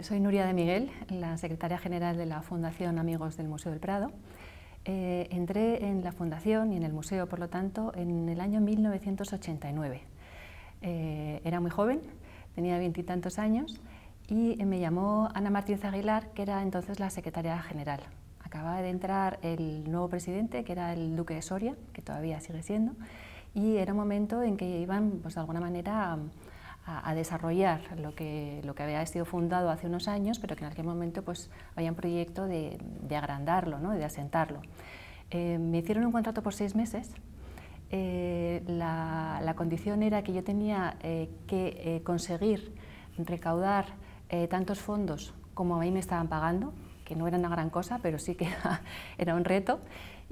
Soy Nuria de Miguel, la secretaria general de la Fundación Amigos del Museo del Prado. Entré en la Fundación y en el museo, por lo tanto, en el año 1989. Era muy joven, tenía 20 y tantos años, y me llamó Ana Martínez Aguilar, que era entonces la secretaria general. Acababa de entrar el nuevo presidente, que era el duque de Soria, que todavía sigue siendo, y era un momento en que iban, pues, de alguna manera, a desarrollar lo que había sido fundado hace unos años, pero que en aquel momento pues, había un proyecto de agrandarlo, ¿no? De asentarlo. Me hicieron un contrato por 6 meses. La condición era que yo tenía que conseguir recaudar tantos fondos como a mí me estaban pagando, que no era una gran cosa, pero sí que era un reto.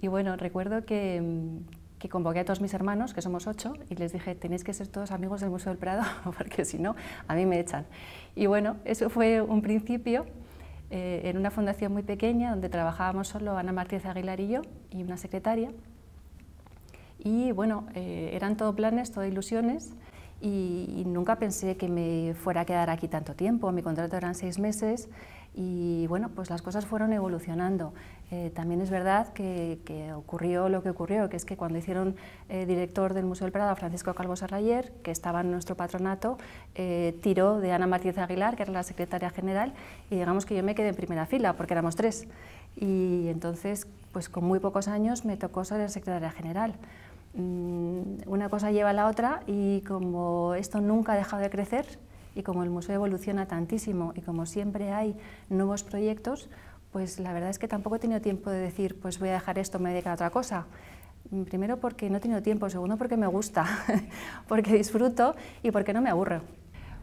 Y bueno, recuerdo que convoqué a todos mis hermanos, que somos 8, y les dije, tenéis que ser todos amigos del Museo del Prado, porque si no, a mí me echan. Y bueno, eso fue un principio en una fundación muy pequeña, donde trabajábamos solo Ana Martínez Aguilar y yo, y una secretaria. Y bueno, eran todo planes, todo ilusiones, y nunca pensé que me fuera a quedar aquí tanto tiempo. Mi contrato eran 6 meses, y bueno, pues las cosas fueron evolucionando. También es verdad que ocurrió lo que ocurrió, que es que cuando hicieron director del Museo del Prado a Francisco Calvo Serraller, que estaba en nuestro patronato, tiró de Ana Martínez Aguilar, que era la secretaria general, y digamos que yo me quedé en primera fila, porque éramos 3. Y entonces, pues con muy pocos años me tocó ser la secretaria general. Una cosa lleva a la otra, y como esto nunca ha dejado de crecer, y como el museo evoluciona tantísimo y como siempre hay nuevos proyectos, pues la verdad es que tampoco he tenido tiempo de decir, pues voy a dejar esto, me voy a dedicar a otra cosa. Primero porque no he tenido tiempo, segundo porque me gusta, porque disfruto y porque no me aburro.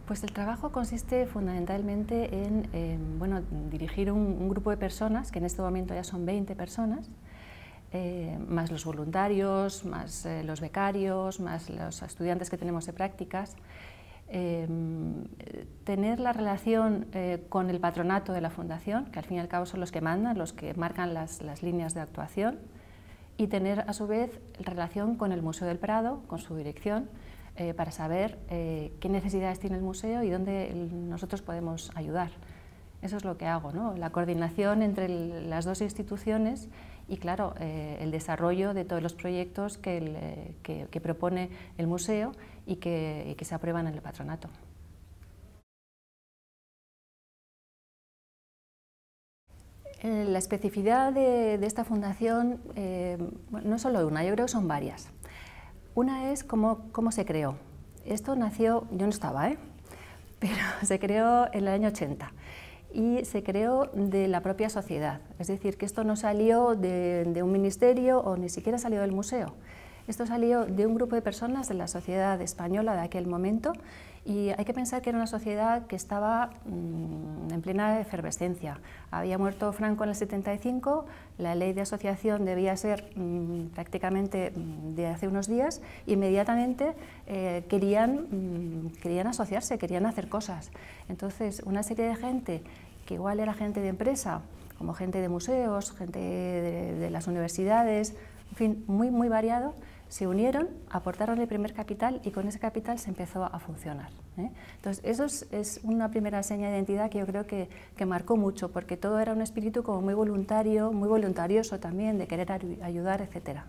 Pues el trabajo consiste fundamentalmente en bueno, dirigir un grupo de personas, que en este momento ya son 20 personas, más los voluntarios, más los becarios, más los estudiantes que tenemos de prácticas. Tener la relación con el patronato de la Fundación, que al fin y al cabo son los que mandan, los que marcan las líneas de actuación, y tener a su vez relación con el Museo del Prado, con su dirección, para saber qué necesidades tiene el museo y dónde nosotros podemos ayudar. Eso es lo que hago, ¿no? La coordinación entre las dos instituciones y, claro, el desarrollo de todos los proyectos que propone el museo y que se aprueban en el patronato. La especificidad de esta fundación no es solo una, yo creo que son varias. Una es cómo se creó. Esto nació, yo no estaba, pero se creó en el año 80. Y se creó de la propia sociedad, es decir, que esto no salió de un ministerio o ni siquiera salió del museo. Esto salió de un grupo de personas de la sociedad española de aquel momento, y hay que pensar que era una sociedad que estaba en plena efervescencia. Había muerto Franco en el 75, la ley de asociación debía ser prácticamente de hace unos días, e inmediatamente querían asociarse, querían hacer cosas. Entonces, una serie de gente que igual era gente de empresa, como gente de museos, gente de las universidades, en fin, muy variado, se unieron, aportaron el primer capital y con ese capital se empezó a funcionar. Entonces, eso es una primera seña de identidad que yo creo que marcó mucho, porque todo era un espíritu como muy voluntario, muy voluntarioso también, de querer ayudar, etc.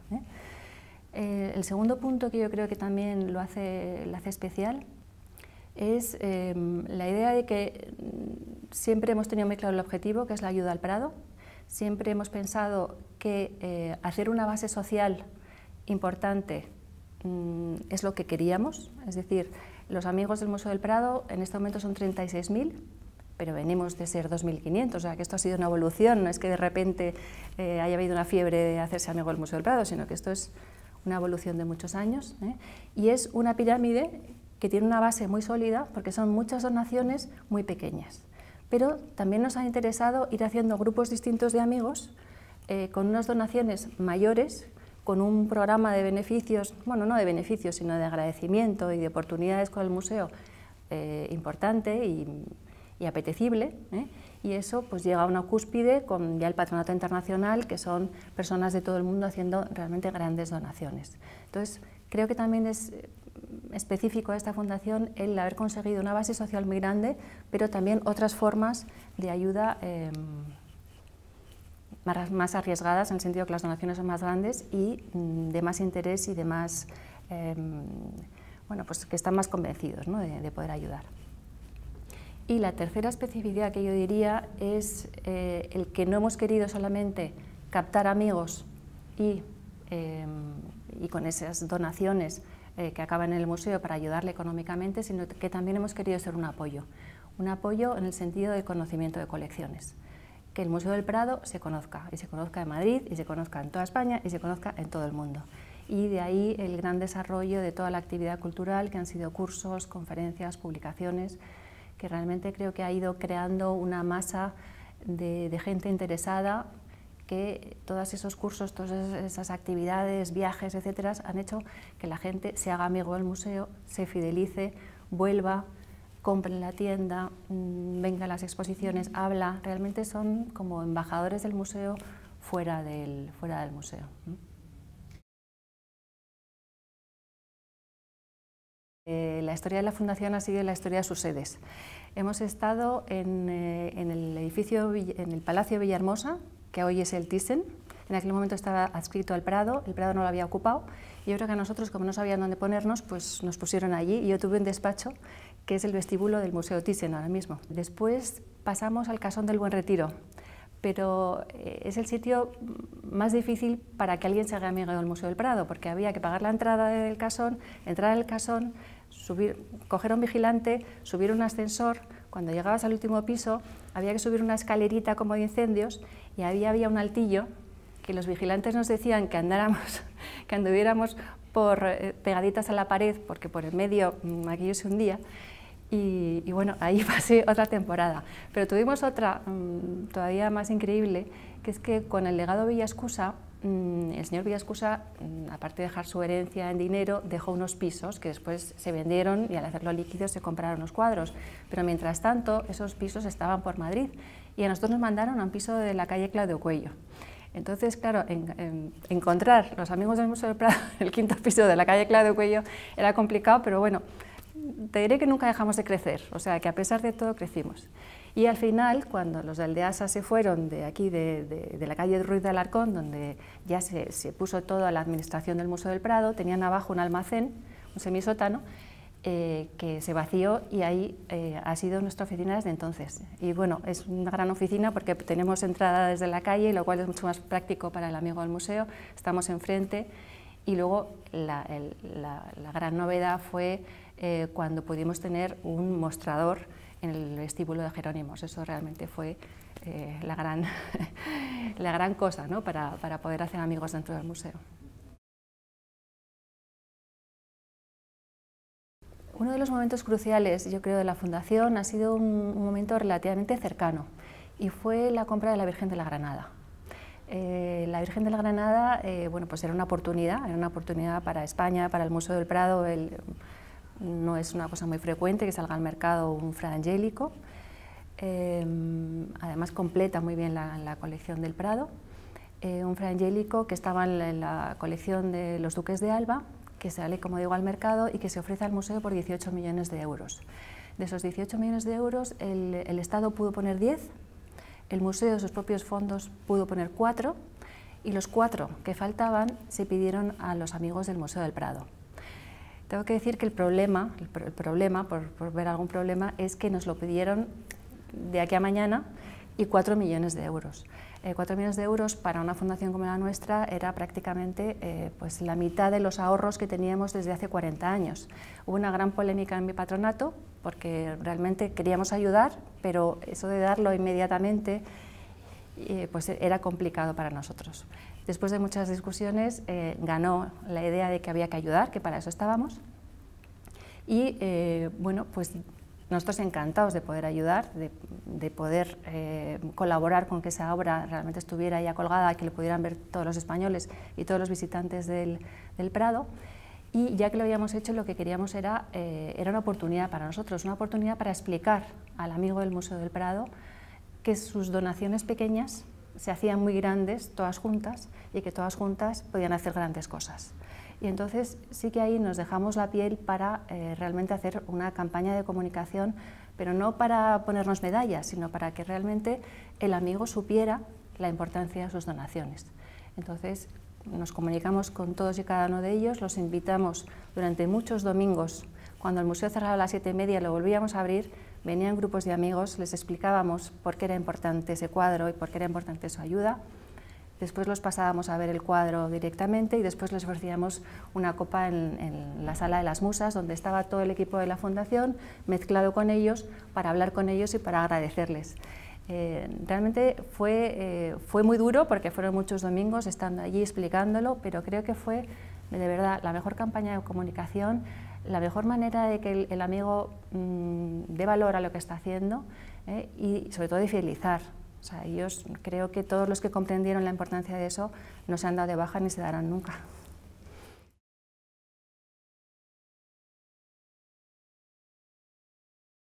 El segundo punto que yo creo que también lo hace especial es la idea de que siempre hemos tenido muy claro el objetivo, que es la ayuda al Prado. Siempre hemos pensado que hacer una base social importante es lo que queríamos, es decir, los amigos del Museo del Prado en este momento son 36.000, pero venimos de ser 2.500, o sea que esto ha sido una evolución, no es que de repente haya habido una fiebre de hacerse amigo del Museo del Prado, sino que esto es una evolución de muchos años, y es una pirámide que tiene una base muy sólida porque son muchas donaciones muy pequeñas. Pero también nos ha interesado ir haciendo grupos distintos de amigos con unas donaciones mayores, con un programa de beneficios, bueno, no de beneficios, sino de agradecimiento y de oportunidades con el museo importante y apetecible, y eso pues llega a una cúspide con ya el Patronato Internacional, que son personas de todo el mundo haciendo realmente grandes donaciones. Entonces, creo que también es específico de esta fundación el haber conseguido una base social muy grande, pero también otras formas de ayuda más arriesgadas, en el sentido que las donaciones son más grandes y de más interés y de más, bueno, pues que están más convencidos, ¿no?, de poder ayudar. Y la tercera especificidad que yo diría es el que no hemos querido solamente captar amigos y con esas donaciones que acaban en el museo para ayudarle económicamente, sino que también hemos querido ser un apoyo en el sentido del conocimiento de colecciones, que el Museo del Prado se conozca, y se conozca en Madrid, y se conozca en toda España, y se conozca en todo el mundo. Y de ahí el gran desarrollo de toda la actividad cultural, que han sido cursos, conferencias, publicaciones, que realmente creo que ha ido creando una masa de gente interesada, que todos esos cursos, todas esas actividades, viajes, etcétera, han hecho que la gente se haga amigo del museo, se fidelice, vuelva, compre en la tienda, venga a las exposiciones, habla. Realmente son como embajadores del museo fuera del museo. La historia de la Fundación ha sido la historia de sus sedes. Hemos estado en el edificio, en el Palacio Villahermosa, que hoy es el Thyssen. En aquel momento estaba adscrito al Prado, el Prado no lo había ocupado, y yo creo que a nosotros, como no sabían dónde ponernos, pues nos pusieron allí, y yo tuve un despacho que es el vestíbulo del Museo Thyssen ahora mismo. Después pasamos al Casón del Buen Retiro, pero es el sitio más difícil para que alguien se haga amigo del Museo del Prado, porque había que pagar la entrada del Casón, entrar al Casón, coger a un vigilante, subir un ascensor. Cuando llegabas al último piso había que subir una escalerita como de incendios, y había un altillo que los vigilantes nos decían que anduviéramos pegaditas a la pared, porque por el medio aquello se hundía. Y bueno, ahí pasé otra temporada, pero tuvimos otra todavía más increíble, que es que con el legado Villaescusa, el señor Villaescusa, aparte de dejar su herencia en dinero, dejó unos pisos que después se vendieron, y al hacerlo líquido se compraron los cuadros, pero mientras tanto esos pisos estaban por Madrid, y a nosotros nos mandaron a un piso de la calle Claudio Cuello. Entonces, claro, encontrar los amigos del Museo del Prado en el quinto piso de la calle Claudio Cuello era complicado, pero bueno, te diré que nunca dejamos de crecer, o sea que a pesar de todo crecimos. Y al final, cuando los de Aldeasa se fueron de aquí, de la calle Ruiz de Alarcón, donde ya se puso toda la administración del Museo del Prado, tenían abajo un almacén, un semisótano, que se vació, y ahí ha sido nuestra oficina desde entonces. Y bueno, es una gran oficina porque tenemos entrada desde la calle, lo cual es mucho más práctico para el amigo del museo, estamos enfrente. Y luego la gran novedad fue cuando pudimos tener un mostrador en el vestíbulo de Jerónimos. Eso realmente fue la gran cosa, ¿no?, para poder hacer amigos dentro del museo. Uno de los momentos cruciales, yo creo, de la Fundación ha sido un momento relativamente cercano, y fue la compra de la Virgen de la Granada. La Virgen de la Granada, bueno, pues era una oportunidad para España, para el Museo del Prado. No es una cosa muy frecuente que salga al mercado un Fra Angelico. Además completa muy bien la colección del Prado. Un Fra Angelico que estaba en la colección de los duques de Alba, que sale, como digo, al mercado y que se ofrece al museo por 18 millones de euros. De esos 18 millones de euros, el Estado pudo poner 10, el museo de sus propios fondos pudo poner 4, y los 4 que faltaban se pidieron a los amigos del Museo del Prado. Tengo que decir que el problema, por ver algún problema, es que nos lo pidieron de aquí a mañana, y 4 millones de euros. 4 millones de euros para una fundación como la nuestra era prácticamente pues la mitad de los ahorros que teníamos desde hace 40 años. Hubo una gran polémica en mi patronato porque realmente queríamos ayudar, pero eso de darlo inmediatamente pues era complicado para nosotros. Después de muchas discusiones ganó la idea de que había que ayudar, que para eso estábamos, y bueno, pues nosotros encantados de poder ayudar, de poder colaborar con que esa obra realmente estuviera ya colgada, que lo pudieran ver todos los españoles y todos los visitantes del Prado. Y ya que lo habíamos hecho, lo que queríamos era una oportunidad para nosotros, una oportunidad para explicar al amigo del Museo del Prado que sus donaciones pequeñas se hacían muy grandes todas juntas y que todas juntas podían hacer grandes cosas. Y entonces sí que ahí nos dejamos la piel para realmente hacer una campaña de comunicación, pero no para ponernos medallas, sino para que realmente el amigo supiera la importancia de sus donaciones. Entonces nos comunicamos con todos y cada uno de ellos, los invitamos durante muchos domingos. Cuando el museo cerraba a las 7:30 lo volvíamos a abrir, venían grupos de amigos, les explicábamos por qué era importante ese cuadro y por qué era importante su ayuda. Después los pasábamos a ver el cuadro directamente y después les ofrecíamos una copa en la sala de las musas, donde estaba todo el equipo de la fundación mezclado con ellos para hablar con ellos y para agradecerles. Realmente fue muy duro porque fueron muchos domingos estando allí explicándolo, pero creo que fue de verdad la mejor campaña de comunicación, la mejor manera de que el amigo dé valor a lo que está haciendo y sobre todo de fidelizar. O sea, ellos, creo que todos los que comprendieron la importancia de eso no se han dado de baja ni se darán nunca.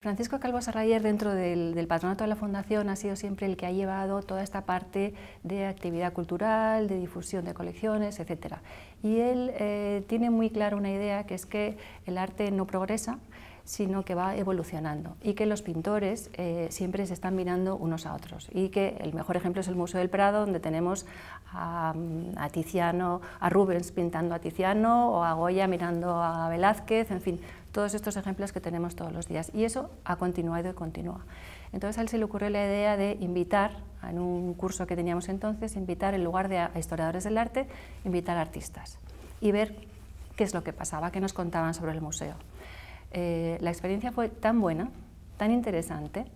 Francisco Calvo Serraller, dentro del patronato de la Fundación, ha sido siempre el que ha llevado toda esta parte de actividad cultural, de difusión de colecciones, etc. Y él tiene muy clara una idea, que es que el arte no progresa, sino que va evolucionando y que los pintores siempre se están mirando unos a otros, y que el mejor ejemplo es el Museo del Prado, donde tenemos a Tiziano, a Rubens pintando a Tiziano, o a Goya mirando a Velázquez, en fin, todos estos ejemplos que tenemos todos los días, y eso ha continuado y continúa. Entonces a él se le ocurrió la idea de invitar, en un curso que teníamos entonces, invitar en lugar de a historiadores del arte, invitar a artistas y ver qué es lo que pasaba, qué nos contaban sobre el museo. La experiencia fue tan buena, tan interesante,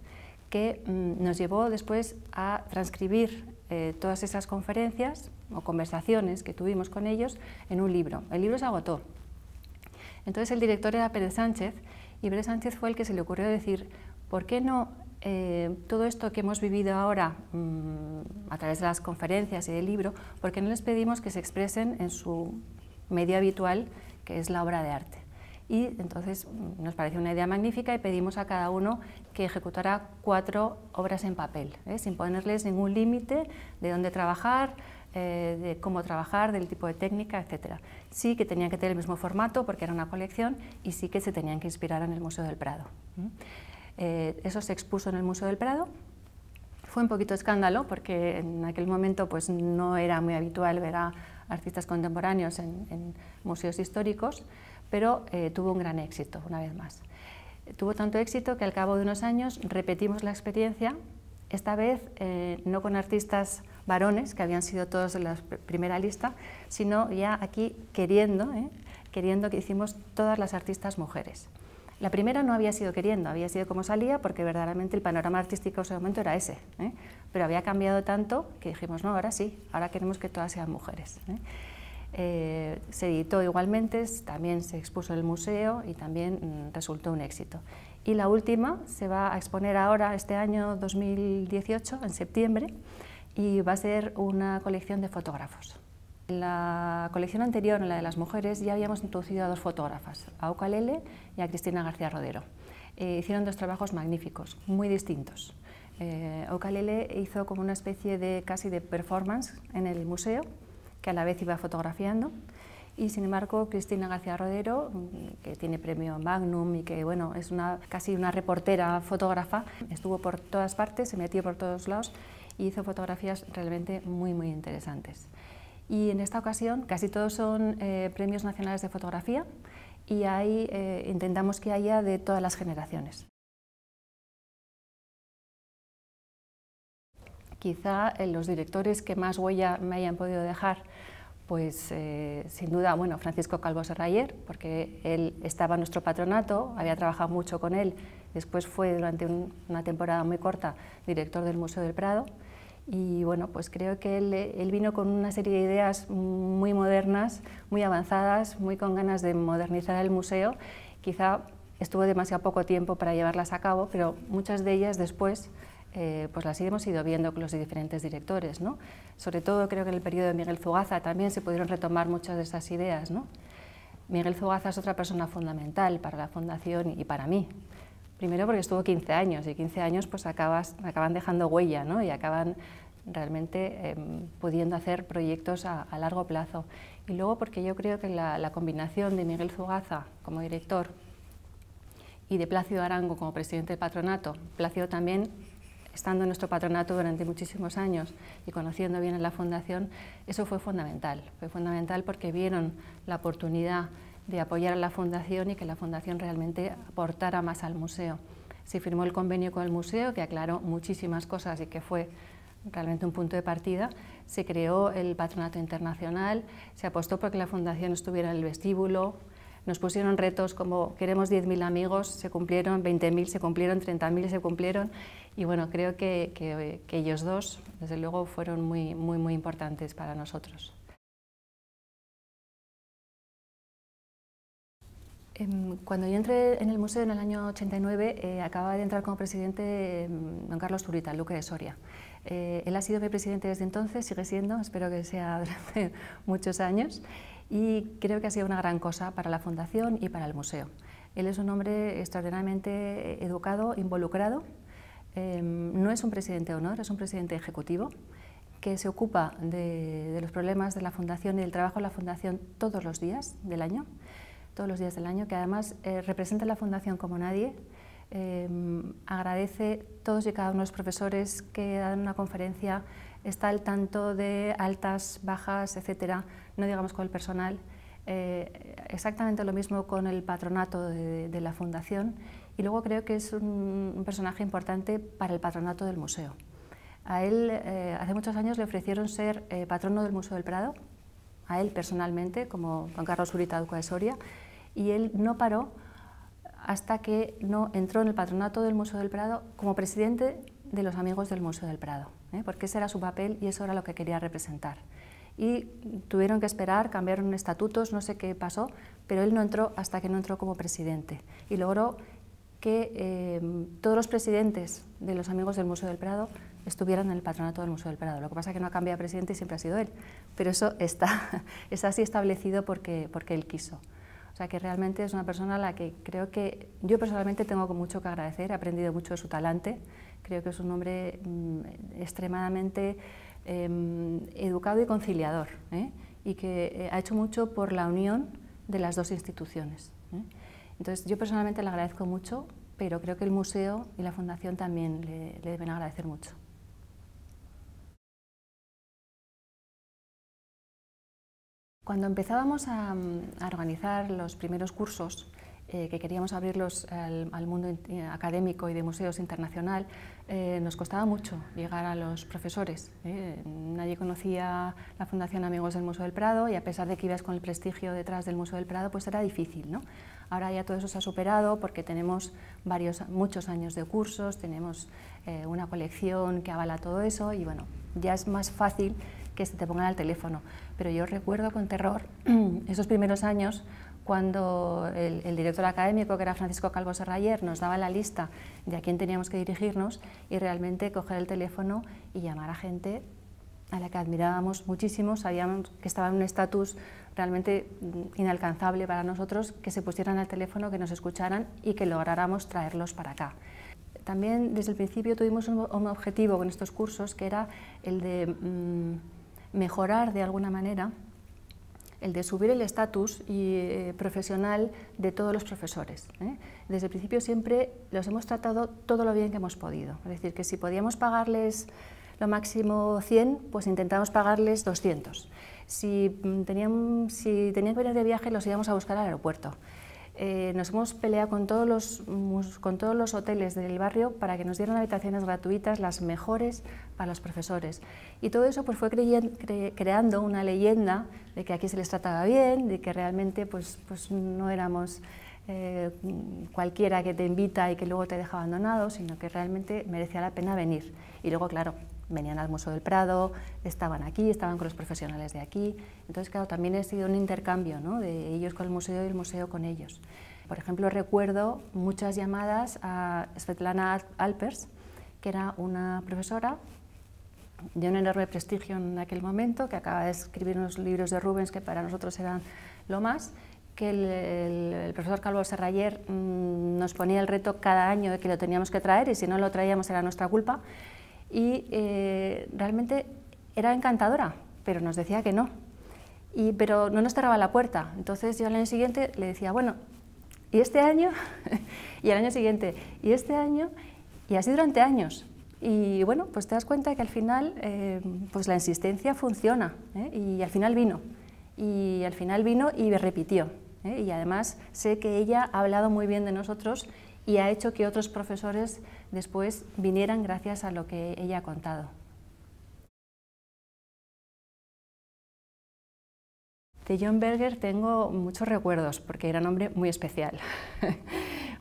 que nos llevó después a transcribir todas esas conferencias o conversaciones que tuvimos con ellos en un libro. El libro se agotó. Entonces el director era Pérez Sánchez, y Pérez Sánchez fue el que se le ocurrió decir, ¿por qué no todo esto que hemos vivido ahora a través de las conferencias y del libro, por qué no les pedimos que se expresen en su medio habitual, que es la obra de arte? Y entonces nos pareció una idea magnífica y pedimos a cada uno que ejecutara 4 obras en papel, sin ponerles ningún límite de dónde trabajar, de cómo trabajar, del tipo de técnica, etc. Sí que tenían que tener el mismo formato porque era una colección, y sí que se tenían que inspirar en el Museo del Prado. Eso se expuso en el Museo del Prado. Fue un poquito escándalo porque en aquel momento pues, no era muy habitual ver a artistas contemporáneos en museos históricos, pero tuvo un gran éxito, una vez más. Tuvo tanto éxito que al cabo de unos años repetimos la experiencia, esta vez no con artistas varones, que habían sido todos de la primera lista, sino ya aquí queriendo que hicimos todas las artistas mujeres. La primera no había sido queriendo, había sido como salía, porque verdaderamente el panorama artístico en ese momento era ese, pero había cambiado tanto que dijimos, no, ahora sí, ahora queremos que todas sean mujeres. Se editó igualmente, también se expuso en el museo y también resultó un éxito. Y la última se va a exponer ahora, este año 2018, en septiembre, y va a ser una colección de fotógrafos. En la colección anterior, en la de las mujeres, ya habíamos introducido a 2 fotógrafas, a Oca Lele y a Cristina García Rodero. Hicieron 2 trabajos magníficos, muy distintos. Oca Lele hizo como una especie de casi de performance en el museo, que a la vez iba fotografiando, y sin embargo Cristina García Rodero, que tiene premio Magnum y que bueno, es casi una reportera fotógrafa, estuvo por todas partes, se metió por todos lados y hizo fotografías realmente muy interesantes. Y en esta ocasión casi todos son premios nacionales de fotografía, y ahí intentamos que haya de todas las generaciones. Quizá los directores que más huella me hayan podido dejar, pues sin duda, bueno, Francisco Calvo Serraller, porque él estaba en nuestro patronato, había trabajado mucho con él, después fue durante una temporada muy corta director del Museo del Prado, y bueno, pues creo que él vino con una serie de ideas muy modernas, muy avanzadas, muy con ganas de modernizar el museo. Quizá estuvo demasiado poco tiempo para llevarlas a cabo, pero muchas de ellas después pues las hemos ido viendo con los diferentes directores, ¿no? Sobre todo creo que en el periodo de Miguel Zugaza también se pudieron retomar muchas de esas ideas, ¿no? Miguel Zugaza es otra persona fundamental para la Fundación y para mí. Primero porque estuvo 15 años, y 15 años pues acaban dejando huella, ¿no? Y acaban realmente pudiendo hacer proyectos a largo plazo. Y luego porque yo creo que la combinación de Miguel Zugaza como director y de Plácido Arango como presidente del patronato, Plácido también estando en nuestro patronato durante muchísimos años y conociendo bien a la Fundación, eso fue fundamental porque vieron la oportunidad de apoyar a la Fundación y que la Fundación realmente aportara más al museo. Se firmó el convenio con el museo que aclaró muchísimas cosas y que fue realmente un punto de partida. Se creó el patronato internacional, se apostó por que la Fundación estuviera en el vestíbulo. Nos pusieron retos como queremos 10.000 amigos, se cumplieron 20.000, se cumplieron 30.000, se cumplieron y bueno, creo que ellos dos, desde luego, fueron muy importantes para nosotros. Cuando yo entré en el museo en el año 89, acababa de entrar como presidente don Carlos Zurita, el duque de Soria. Él ha sido mi presidente desde entonces, sigue siendo, espero que sea durante muchos años, y creo que ha sido una gran cosa para la Fundación y para el museo. Él es un hombre extraordinariamente educado, involucrado, no es un presidente de honor, es un presidente ejecutivo, que se ocupa de los problemas de la Fundación y del trabajo de la Fundación todos los días del año, que además representa a la Fundación como nadie. Agradece todos y cada uno de los profesores que dan una conferencia, está al tanto de altas, bajas, etcétera, no digamos con el personal. Exactamente lo mismo con el patronato de la Fundación y luego creo que es un personaje importante para el patronato del museo. A él hace muchos años le ofrecieron ser patrono del Museo del Prado, a él personalmente, como don Carlos Zurita, duque de Soria, y él no paró hasta que no entró en el patronato del Museo del Prado como presidente de los amigos del Museo del Prado, porque ese era su papel y eso era lo que quería representar. Y tuvieron que esperar, cambiaron estatutos, no sé qué pasó, pero él no entró hasta que no entró como presidente y logró que todos los presidentes de los amigos del Museo del Prado estuvieran en el patronato del Museo del Prado. Lo que pasa es que no ha cambiado de presidente y siempre ha sido él, pero eso está así establecido porque él quiso. O sea que realmente es una persona a la que creo que yo personalmente tengo mucho que agradecer, he aprendido mucho de su talante, creo que es un hombre extremadamente educado y conciliador, y que ha hecho mucho por la unión de las dos instituciones. Entonces yo personalmente le agradezco mucho, pero creo que el museo y la Fundación también le deben agradecer mucho. Cuando empezábamos a organizar los primeros cursos, que queríamos abrirlos al mundo académico y de museos internacional, nos costaba mucho llegar a los profesores. Nadie conocía la Fundación Amigos del Museo del Prado y a pesar de que ibas con el prestigio detrás del Museo del Prado, pues era difícil, ¿no? Ahora ya todo eso se ha superado porque tenemos muchos años de cursos, tenemos una colección que avala todo eso y bueno, ya es más fácil que se te pongan al teléfono. Pero yo recuerdo con terror esos primeros años cuando el director académico, que era Francisco Calvo Serrayer, nos daba la lista de a quién teníamos que dirigirnos y realmente coger el teléfono y llamar a gente a la que admirábamos muchísimo, sabíamos que estaba en un estatus realmente inalcanzable para nosotros, que se pusieran al teléfono, que nos escucharan y que lográramos traerlos para acá. También desde el principio tuvimos un objetivo con estos cursos, que era el de mejorar de alguna manera, el de subir el estatus profesional de todos los profesores. Desde el principio siempre los hemos tratado todo lo bien que hemos podido, es decir, que si podíamos pagarles lo máximo 100, pues intentamos pagarles 200. Si tenían que venir de viaje, los íbamos a buscar al aeropuerto. Nos hemos peleado con todos los hoteles del barrio para que nos dieran habitaciones gratuitas, las mejores para los profesores. Y todo eso pues, fue creando una leyenda de que aquí se les trataba bien, de que realmente pues no éramos cualquiera que te invita y que luego te deja abandonado, sino que realmente merecía la pena venir. Y luego, claro, venían al Museo del Prado, estaban aquí, estaban con los profesionales de aquí. Entonces, claro, también ha sido un intercambio, ¿no?, de ellos con el museo y el museo con ellos. Por ejemplo, recuerdo muchas llamadas a Svetlana Alpers, que era una profesora de un enorme prestigio en aquel momento, que acaba de escribir unos libros de Rubens que para nosotros eran lo más, que el profesor Calvo Serrayer nos ponía el reto cada año de que lo teníamos que traer y si no lo traíamos era nuestra culpa. y realmente era encantadora, pero nos decía que no. Pero no nos cerraba la puerta. Entonces yo al año siguiente le decía, bueno, ¿y este año? Y al año siguiente, ¿y este año? Y así durante años. Y bueno, pues te das cuenta que al final pues la insistencia funciona, y al final vino. Y al final vino y me repitió. Y además sé que ella ha hablado muy bien de nosotros y ha hecho que otros profesores después vinieran gracias a lo que ella ha contado. De John Berger tengo muchos recuerdos porque era un hombre muy especial,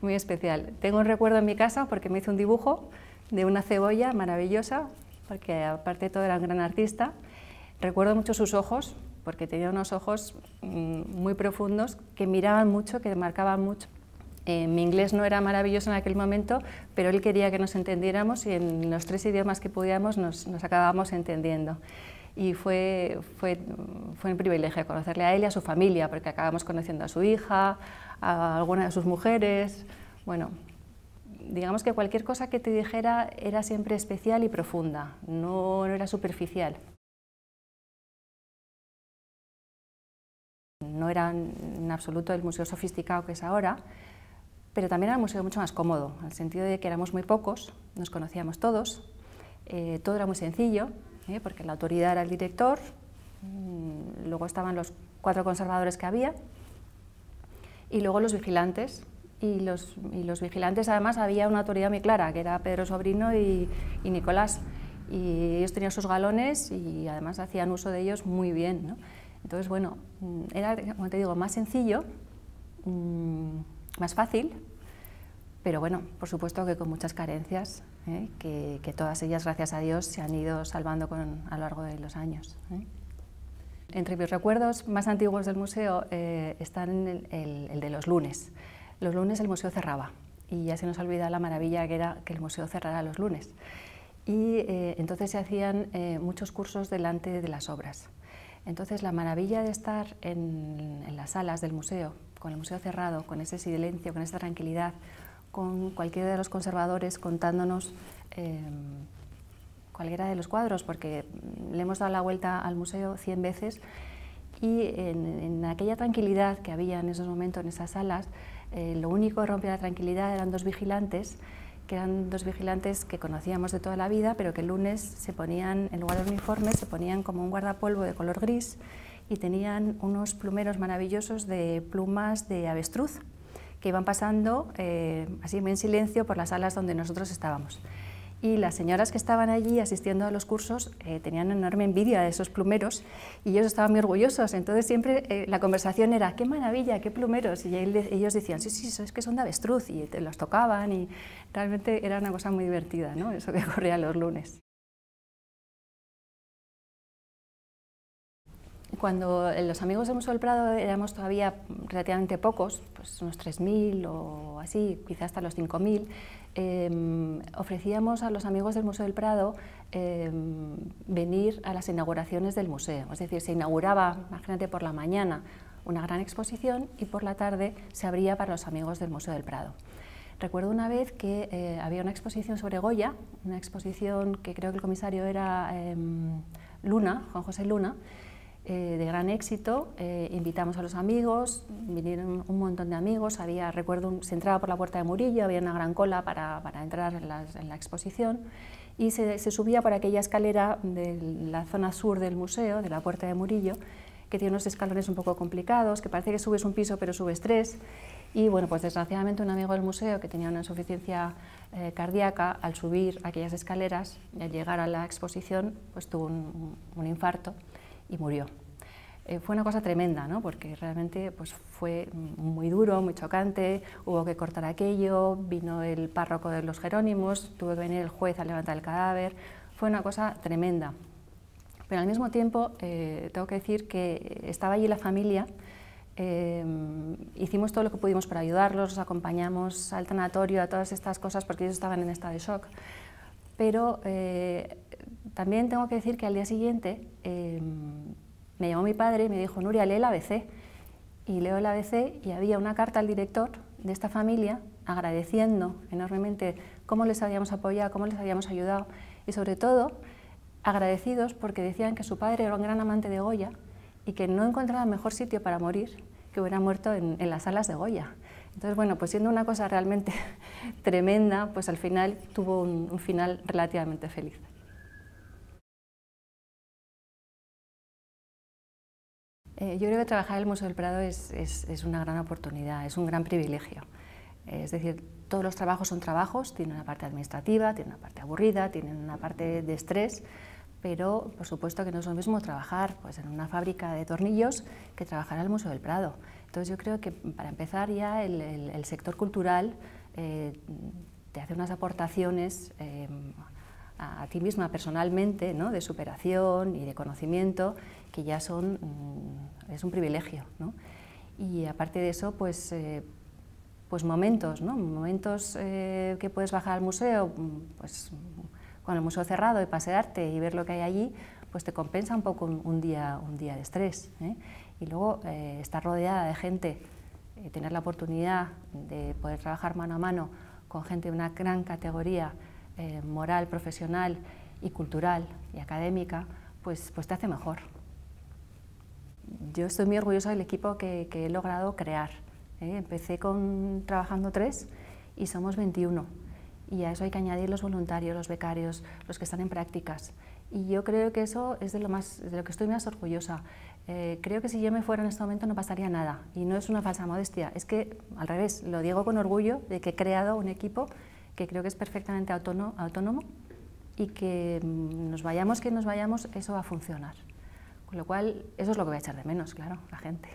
muy especial. Tengo un recuerdo en mi casa porque me hizo un dibujo de una cebolla maravillosa, porque aparte de todo era un gran artista. Recuerdo mucho sus ojos, porque tenía unos ojos muy profundos que miraban mucho, que marcaban mucho. Mi inglés no era maravilloso en aquel momento, pero él quería que nos entendiéramos y en los 3 idiomas que pudiéramos nos acabábamos entendiendo. Y fue un privilegio conocerle a él y a su familia, porque acabamos conociendo a su hija, a alguna de sus mujeres. Bueno, digamos que cualquier cosa que te dijera era siempre especial y profunda, no era superficial. No era en absoluto el museo sofisticado que es ahora, pero también era un museo mucho más cómodo, en el sentido de que éramos muy pocos, nos conocíamos todos, todo era muy sencillo, porque la autoridad era el director, luego estaban los 4 conservadores que había, y luego los vigilantes. Y los vigilantes, además, había una autoridad muy clara, que era Pedro Sobrino y Nicolás. Y ellos tenían sus galones y además hacían uso de ellos muy bien, ¿no? Entonces, bueno, era, como te digo, más sencillo, más fácil, pero bueno, por supuesto que con muchas carencias, que todas ellas, gracias a Dios, se han ido salvando a lo largo de los años. Entre mis recuerdos más antiguos del museo están el de los lunes. Los lunes el museo cerraba y ya se nos olvida la maravilla que era que el museo cerrara los lunes. Y entonces se hacían muchos cursos delante de las obras. Entonces la maravilla de estar en las salas del museo, con el museo cerrado, con ese silencio, con esa tranquilidad, con cualquiera de los conservadores contándonos cualquiera de los cuadros, porque le hemos dado la vuelta al museo 100 veces, y en aquella tranquilidad que había en esos momentos, en esas salas, lo único que rompía la tranquilidad eran 2 vigilantes, que eran 2 vigilantes que conocíamos de toda la vida, pero que el lunes se ponían, en lugar de uniformes, se ponían como un guardapolvo de color gris y tenían unos plumeros maravillosos de plumas de avestruz que iban pasando así en silencio por las salas donde nosotros estábamos. Y las señoras que estaban allí asistiendo a los cursos tenían enorme envidia de esos plumeros y ellos estaban muy orgullosos. Entonces siempre la conversación era ¡qué maravilla, qué plumeros! Y ellos decían sí, es que son de avestruz, y los tocaban, y realmente era una cosa muy divertida, ¿no? Eso que ocurría los lunes. Cuando los amigos del Museo del Prado éramos todavía relativamente pocos, pues unos 3.000 o así, quizás hasta los 5.000, ofrecíamos a los amigos del Museo del Prado venir a las inauguraciones del museo. Es decir, se inauguraba, imagínate, por la mañana una gran exposición y por la tarde se abría para los amigos del Museo del Prado. Recuerdo una vez que había una exposición sobre Goya, una exposición que creo que el comisario era Luna, Juan José Luna, de gran éxito. Invitamos a los amigos, vinieron un montón de amigos, recuerdo, se entraba por la Puerta de Murillo, había una gran cola para entrar en la exposición, y se subía por aquella escalera de la zona sur del museo, de la Puerta de Murillo, que tiene unos escalones un poco complicados, que parece que subes un piso pero subes 3, y bueno, pues desgraciadamente un amigo del museo que tenía una insuficiencia cardíaca, al subir aquellas escaleras y al llegar a la exposición, pues tuvo un infarto y murió. Fue una cosa tremenda, ¿no? Porque realmente pues, fue muy duro, muy chocante, hubo que cortar aquello, vino el párroco de los Jerónimos, tuvo que venir el juez a levantar el cadáver, fue una cosa tremenda. Pero al mismo tiempo, tengo que decir que estaba allí la familia, hicimos todo lo que pudimos para ayudarlos, los acompañamos al tanatorio, a todas estas cosas, porque ellos estaban en estado de shock. Pero también tengo que decir que al día siguiente me llamó mi padre y me dijo: Nuria, lee el ABC. Y leo el ABC y había una carta al director de esta familia agradeciendo enormemente cómo les habíamos apoyado, cómo les habíamos ayudado, y sobre todo agradecidos porque decían que su padre era un gran amante de Goya y que no encontraba mejor sitio para morir que hubiera muerto en las salas de Goya. Entonces, bueno, pues siendo una cosa realmente tremenda, pues al final tuvo un final relativamente feliz. Yo creo que trabajar en el Museo del Prado es una gran oportunidad, es un gran privilegio. Es decir, todos los trabajos son trabajos, tienen una parte administrativa, tienen una parte aburrida, tienen una parte de estrés, pero por supuesto que no es lo mismo trabajar pues, en una fábrica de tornillos que trabajar en el Museo del Prado. Entonces yo creo que para empezar ya el sector cultural te hace unas aportaciones a ti misma personalmente, ¿no? De superación y de conocimiento que ya son, es un privilegio, ¿no? Y aparte de eso, pues momentos, ¿no? Momentos que puedes bajar al museo, pues con el museo cerrado y pasearte y ver lo que hay allí, pues te compensa un poco un día de estrés, ¿eh? Y luego estar rodeada de gente, tener la oportunidad de poder trabajar mano a mano con gente de una gran categoría moral, profesional y cultural y académica, pues te hace mejor. Yo estoy muy orgullosa del equipo que he logrado crear. Empecé trabajando 3 y somos 21. Y a eso hay que añadir los voluntarios, los becarios, los que están en prácticas. Y yo creo que eso es de lo que estoy más orgullosa. Creo que si yo me fuera en este momento no pasaría nada. Y no es una falsa modestia, es que al revés, lo digo con orgullo de que he creado un equipo que creo que es perfectamente autónomo y que nos vayamos quien nos vayamos, eso va a funcionar. Con lo cual, eso es lo que voy a echar de menos, claro, la gente.